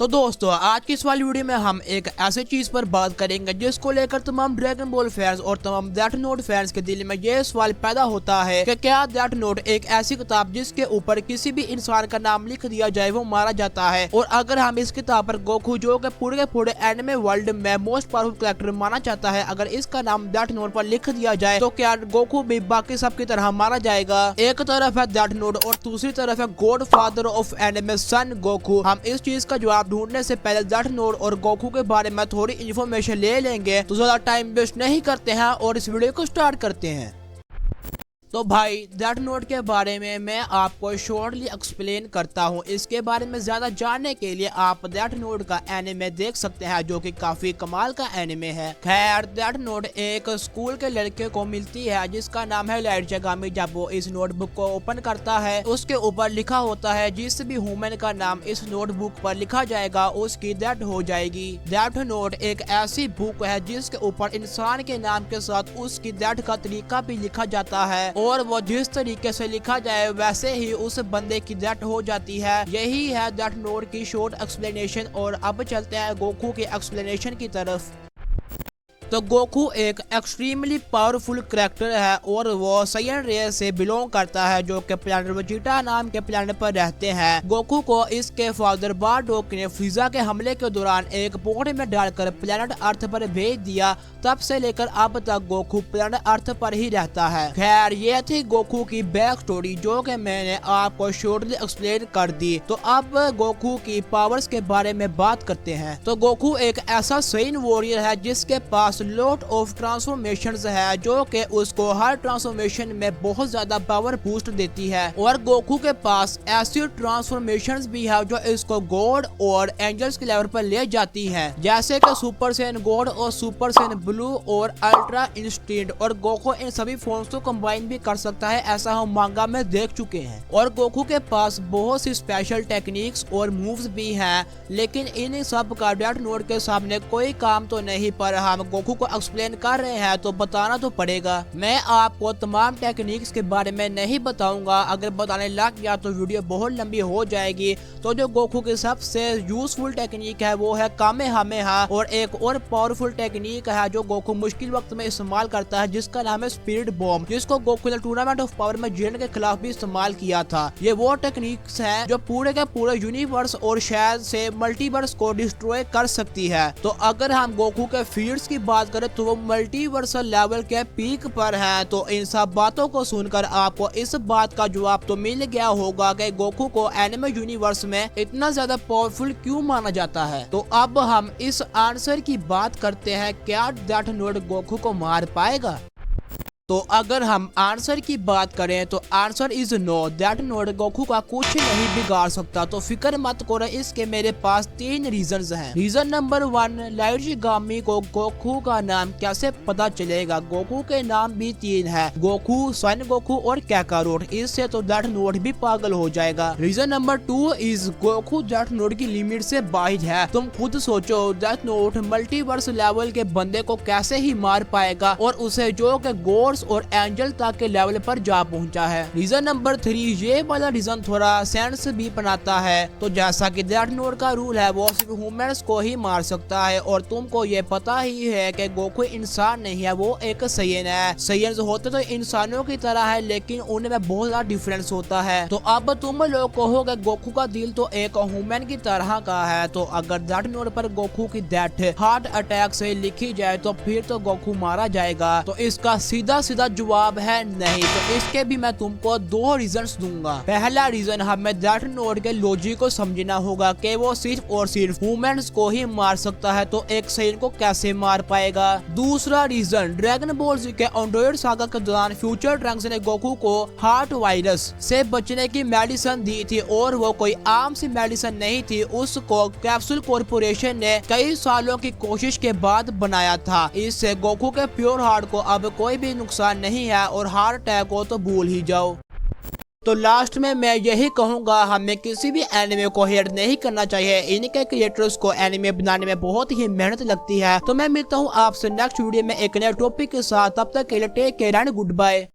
तो दोस्तों आज की इस वाली वीडियो में हम एक ऐसी चीज पर बात करेंगे जिसको लेकर तमाम ड्रैगन बॉल फैंस और तमाम डेथ नोट फैंस के दिल में ये सवाल पैदा होता है कि क्या डेथ नोट एक ऐसी किताब जिसके ऊपर किसी भी इंसान का नाम लिख दिया जाए वो मारा जाता है। और अगर हम इस किताब पर गोकू जो के पूरे एनिमे वर्ल्ड में मोस्ट पावरफुल कैरेक्टर माना जाता है, अगर इसका नाम डेथ नोट पर लिख दिया जाए तो क्या गोकू भी बाकी सब की तरह मारा जाएगा। एक तरफ है डेथ नोट और दूसरी तरफ है godfather of anime Son Goku. हम इस चीज का जवाब ढूंढने से पहले डेथ नोट और गोकू के बारे में थोड़ी इन्फॉर्मेशन ले लेंगे, तो ज्यादा टाइम वेस्ट नहीं करते हैं और इस वीडियो को स्टार्ट करते हैं। तो भाई डेथ नोट के बारे में मैं आपको शॉर्टली एक्सप्लेन करता हूँ। इसके बारे में ज्यादा जानने के लिए आप डेथ नोट का एनिमे देख सकते हैं जो कि काफी कमाल का एनिमे है। खैर डेथ नोट एक स्कूल के लड़के को मिलती है जिसका नाम है लाइट जगामी। जब वो इस नोटबुक को ओपन करता है उसके ऊपर लिखा होता है जिस भी ह्यूमन का नाम इस नोटबुक पर लिखा जाएगा उसकी डेथ हो जाएगी। डेथ नोट एक ऐसी बुक है जिसके ऊपर इंसान के नाम के साथ उसकी डेथ का तरीका भी लिखा जाता है और वो जिस तरीके से लिखा जाए वैसे ही उस बंदे की डेथ हो जाती है। यही है डेथ नोट की शॉर्ट एक्सप्लेनेशन। और अब चलते हैं गोकू की एक्सप्लेनेशन की तरफ। तो गोकू एक एक्सट्रीमली पावरफुल कैरेक्टर है और वो साइयन रेस से बिलोंग करता है जो कि प्लैनेट वेजिटा नाम के प्लैनेट पर रहते हैं। गोकू को इसके फादर बारडोक ने फ्रीजा के हमले के दौरान एक बोट में डालकर प्लैनेट अर्थ पर भेज दिया। तब से लेकर अब तक गोकू प्लैनेट अर्थ पर ही रहता है। खैर ये थी गोकू की बैक स्टोरी जो कि मैंने आपको शॉर्टली एक्सप्लेन कर दी। तो अब गोकू की पावर्स के बारे में बात करते हैं। तो गोकू एक ऐसा साइयन वॉरियर है जिसके पास लॉट ऑफ ट्रांसफॉर्मेशंस है जो कि उसको हर ट्रांसफॉर्मेशन में बहुत ज्यादा पावर बूस्ट देती है। और गोकू के पास ऐसी ट्रांसफॉर्मेशंस भी है जो इसको गॉड और एंजल्स के लेवल पर ले जाती है, जैसे कि सुपर सैयन गॉड और सुपर सैयन ब्लू और अल्ट्रा इंस्टिंक्ट। और गोकू इन सभी फॉर्म्स को कंबाइन भी कर सकता है, ऐसा हम मांगा में देख चुके हैं। और गोकू के पास बहुत सी स्पेशल टेक्निक्स और मूव्स भी हैं, लेकिन इन सब का डेथ नोट के सामने कोई काम तो नहीं। पर हम गोकू को एक्सप्लेन कर रहे हैं तो बताना तो पड़ेगा। मैं आपको तमाम टेक्निक्स के बारे में नहीं बताऊंगा, अगर बताने लग गया तो वीडियो बहुत लंबी हो जाएगी। तो जो गोकू की सबसे यूजफुल टेक्निक है वो है कामेहामेहा। और एक और पावरफुल टेक्निक है जो गोकू मुश्किल वक्त में इस्तेमाल करता है जिसका नाम है स्पिरिट बॉम्ब, जिसको गोकू ने टूर्नामेंट ऑफ पावर में जेन के खिलाफ भी इस्तेमाल किया था। ये वो टेक्निक्स है जो पूरे के पूरे यूनिवर्स और शायद से मल्टीवर्स को डिस्ट्रॉय कर सकती है। तो अगर हम गोकू के फीड्स की बात करें तो वो मल्टीवर्सल लेवल के पीक पर है। तो इन सब बातों को सुनकर आपको इस बात का जवाब तो मिल गया होगा कि गोकू को एनिमे यूनिवर्स में इतना ज्यादा पावरफुल क्यों माना जाता है। तो अब हम इस आंसर की बात करते हैं, क्या डेथ नोट गोकू को मार पाएगा। तो अगर हम आंसर की बात करें तो answer is no. Death note Goku का कुछ नहीं बिगाड़ सकता। तो फिक्र मत करो, इसके मेरे पास 3 रीजंस हैं। रीजन नंबर 1, लाइट जगामी को गोकू का नाम कैसे पता चलेगा। गोकू के नाम भी 3 है, गोकू, सन गोकू और कैकारोट। इससे तो डेथ नोट भी पागल हो जाएगा। Reason number 2 is Goku death note की लिमिट से बाहर है। तुम खुद सोचो, डेथ नोट मल्टीवर्स लेवल के बंदे को कैसे ही मार पाएगा, और उसे जो के गॉड और एंजल तक के लेवल पर जा पहुंचा है। रीजन नंबर 3, ये वाला रीजन थोड़ा सेंस भी बनाता है। तो जैसा कि डेथ नोट का रूल है वो सिर्फ ह्यूमंस को ही मार सकता है, और तुमको ये पता ही है कि गोकू इंसान नहीं है, वो एक साइयन है। साइयन्स होते तो इंसानों की तरह है लेकिन उनमें बहुत ज्यादा डिफरेंस होता है। तो अब तुम लोग कहोगे गोकू का दिल तो एक ह्यूमन की तरह का है। तो अगर डेथ नोट पर गोकू की डेथ हार्ट अटैक से लिखी जाए तो फिर तो गोकू मारा जाएगा। तो इसका सीधा जवाब है नहीं। तो इसके भी मैं तुमको 2 रीजंस दूंगा। पहला रीजन, हमें डेथ नोट के लॉजिक को समझना होगा कि वो सिर्फ और सिर्फ ह्यूमंस को ही मार सकता है, तो एक साइयन को कैसे मार पाएगा। दूसरा रीजन, ड्रैगन बॉल जी के एंड्रॉइड सागा के दौरान फ्यूचर ट्रंक्स ने गोकू को हार्ट वायरस से बचने की मेडिसिन दी थी, और वो कोई आम सी मेडिसिन नहीं थी। उसको कैप्सूल कॉर्पोरेशन ने कई सालों की कोशिश के बाद बनाया था। इससे गोकू के प्योर हार्ट को अब कोई भी नुकसान नहीं है, और हार्ट अटैक हो तो भूल ही जाओ। तो लास्ट में मैं यही कहूंगा, हमें किसी भी एनिमे को हेट नहीं करना चाहिए। इनके क्रिएटर्स को एनिमे बनाने में बहुत ही मेहनत लगती है। तो मैं मिलता हूं आपसे नेक्स्ट वीडियो में एक नए टॉपिक के साथ। तब तक के लिए take care and good bye.